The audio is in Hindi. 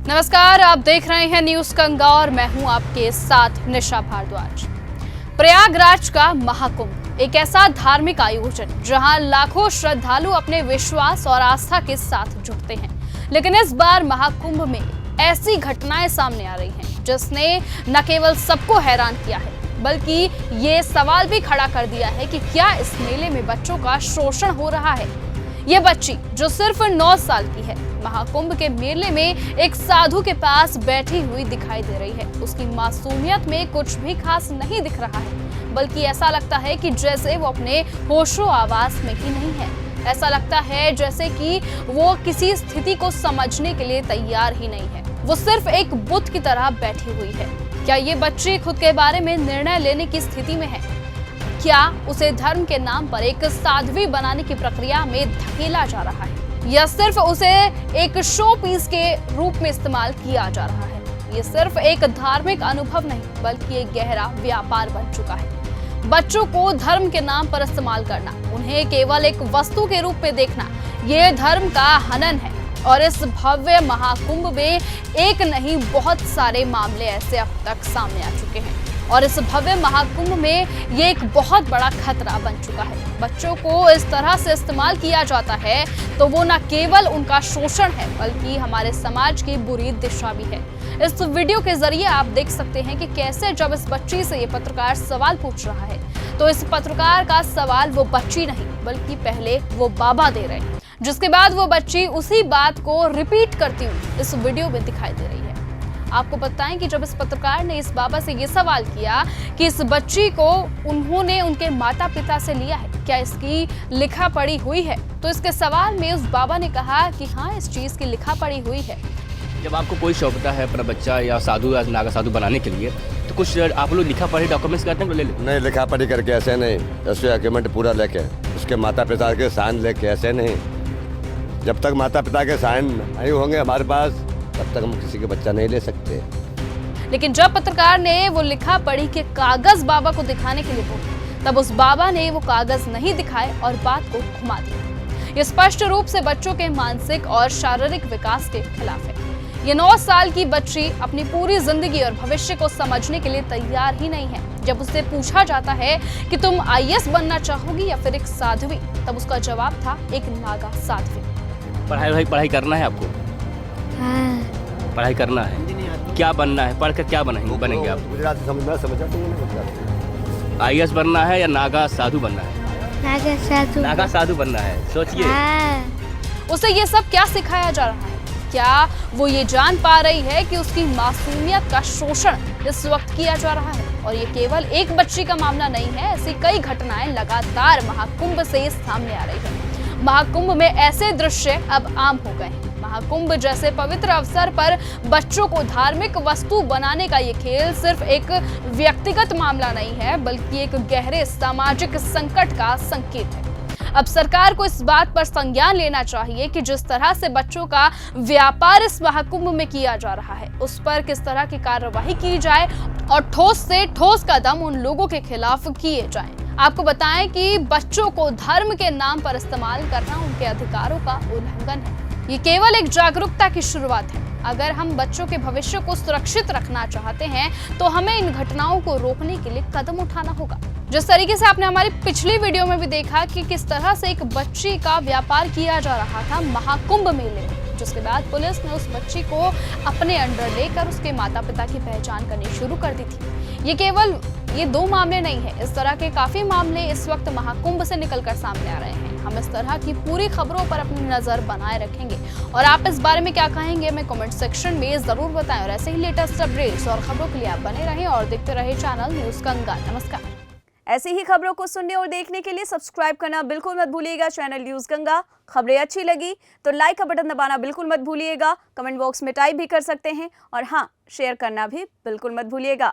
नमस्कार, आप देख रहे हैं न्यूज गंगा और मैं हूं आपके साथ निशा भारद्वाज। प्रयागराज का महाकुंभ एक ऐसा धार्मिक आयोजन जहां लाखों श्रद्धालु अपने विश्वास और आस्था के साथ जुटते हैं, लेकिन इस बार महाकुंभ में ऐसी घटनाएं सामने आ रही हैं जिसने न केवल सबको हैरान किया है बल्कि ये सवाल भी खड़ा कर दिया है कि क्या इस मेले में बच्चों का शोषण हो रहा है। ये बच्ची जो सिर्फ 9 साल की है, महाकुंभ के मेले में एक साधु के पास बैठी हुई दिखाई दे रही है। उसकी मासूमियत में कुछ भी खास नहीं दिख रहा है, बल्कि ऐसा लगता है कि जैसे वो अपने होशो आवास में ही नहीं है। ऐसा लगता है जैसे कि वो किसी स्थिति को समझने के लिए तैयार ही नहीं है। वो सिर्फ एक बुत की तरह बैठी हुई है। क्या ये बच्ची खुद के बारे में निर्णय लेने की स्थिति में है? क्या उसे धर्म के नाम पर एक साध्वी बनाने की प्रक्रिया में धकेला जा रहा है, या सिर्फ उसे एक शो पीस के रूप में इस्तेमाल किया जा रहा है? ये सिर्फ एक धार्मिक अनुभव नहीं बल्कि एक गहरा व्यापार बन चुका है। बच्चों को धर्म के नाम पर इस्तेमाल करना, उन्हें केवल एक वस्तु के रूप में देखना, ये धर्म का हनन है। और इस भव्य महाकुंभ में एक नहीं बहुत सारे मामले ऐसे अब तक सामने आ चुके हैं और इस भव्य महाकुंभ में ये एक बहुत बड़ा खतरा बन चुका है। बच्चों को इस तरह से इस्तेमाल किया जाता है तो वो न केवल उनका शोषण है बल्कि हमारे समाज की बुरी दिशा भी है। इस वीडियो के जरिए आप देख सकते हैं कि कैसे जब इस बच्ची से ये पत्रकार सवाल पूछ रहा है तो इस पत्रकार का सवाल वो बच्ची नहीं बल्कि पहले वो बाबा दे रहे हैं, जिसके बाद वो बच्ची उसी बात को रिपीट करती हुई इस वीडियो में दिखाई दे रही है। आपको बताएं कि जब इस पत्रकार ने इस बाबा से ये सवाल किया कि इस बच्ची को उन्होंने उनके माता पिता से लिया है, क्या इसकी लिखा पढ़ी हुई है, तो इसके सवाल में उस बाबा ने कहा कि हाँ, इस चीज की लिखा पढ़ी हुई है। जब आपको कोई शौक होता है अपना बच्चा या साधु या नागा साधु बनाने के लिए तो कुछ आप लोग लिखा पढ़ी डॉक्यूमेंट्स करते हैं तो ले लेते? नहीं, लिखा पढ़ी करके ऐसे नहीं, उसके डॉक्यूमेंट पूरा लेके, उसके माता पिता के साइन लेके ऐसे नहीं। जब तक माता पिता के साइन नहीं होंगे हमारे पास तब तक हम किसी के बच्चा नहीं ले सकते। लेकिन जब पत्रकार ने वो लिखा पढ़ी के कागज बाबा को दिखाने के लिए बोले तब उस बाबा ने वो कागज नहीं दिखाए और बात को घुमा दिया। ये स्पष्ट रूप से बच्चों के मानसिक और शारीरिक विकास के खिलाफ है। ये 9 साल की बच्ची अपनी पूरी जिंदगी और भविष्य को समझने के लिए तैयार ही नहीं है। जब उससे पूछा जाता है कि तुम IAS बनना चाहोगी या फिर एक साध्वी, तब उसका जवाब था एक नागा साध्वी। पढ़ाई करना है आपको? हाँ। पढ़ाई करना है, क्या बनना है? पढ़ कर क्या बनेंगे आप? गुजराती समझना समझा तो नहीं। IAS बनना है या नागा साधु बनना है? नागा साधु। नागा साधु बनना है, सोचिए। हाँ। उसे ये सब क्या सिखाया जा रहा है? क्या वो ये जान पा रही है कि उसकी मासूमियत का शोषण इस वक्त किया जा रहा है? और ये केवल एक बच्ची का मामला नहीं है, ऐसी कई घटनाएं लगातार महाकुंभ से सामने आ रही है। महाकुंभ में ऐसे दृश्य अब आम हो गए हैं। महाकुंभ जैसे पवित्र अवसर पर बच्चों को धार्मिक वस्तु बनाने का ये खेल सिर्फ एक व्यक्तिगत मामला नहीं है बल्कि एक गहरे सामाजिक संकट का संकेत है। अब सरकार को इस बात पर संज्ञान लेना चाहिए कि जिस तरह से बच्चों का व्यापार इस महाकुंभ में किया जा रहा है उस पर किस तरह की कार्रवाई की जाए और ठोस से ठोस कदम उन लोगों के खिलाफ किए जाएं। आपको बताएं कि बच्चों को धर्म के नाम पर इस्तेमाल करना उनके अधिकारों का उल्लंघन है। ये केवल एक जागरूकता की शुरुआत है। अगर हम बच्चों के भविष्य को सुरक्षित रखना चाहते हैं तो हमें इन घटनाओं को रोकने के लिए कदम उठाना होगा। जिस तरीके से आपने हमारी पिछली वीडियो में भी देखा कि किस तरह से एक बच्ची का व्यापार किया जा रहा था महाकुंभ मेले में, जिसके बाद पुलिस ने उस बच्ची को अपने अंडर लेकर उसके माता पिता की पहचान करनी शुरू कर दी थी। ये केवल ये 2 मामले नहीं है, इस तरह के काफी मामले इस वक्त महाकुंभ से निकलकर सामने आ रहे हैं। हम इस तरह की पूरी खबरों पर अपनी नजर बनाए रखेंगे और आप इस बारे में क्या कहेंगे हमें कमेंट सेक्शन में जरूर बताएं। और ऐसे ही लेटेस्ट अपडेट्स और खबरों के लिए आप बने रहें और देखते रहे चैनल न्यूज गंगा। नमस्कार। ऐसी ही खबरों को सुनने और देखने के लिए सब्सक्राइब करना बिल्कुल मत भूलिएगा चैनल न्यूज गंगा। खबरें अच्छी लगी तो लाइक का बटन दबाना बिल्कुल मत भूलिएगा। कमेंट बॉक्स में टाइप भी कर सकते हैं और हाँ, शेयर करना भी बिल्कुल मत भूलिएगा।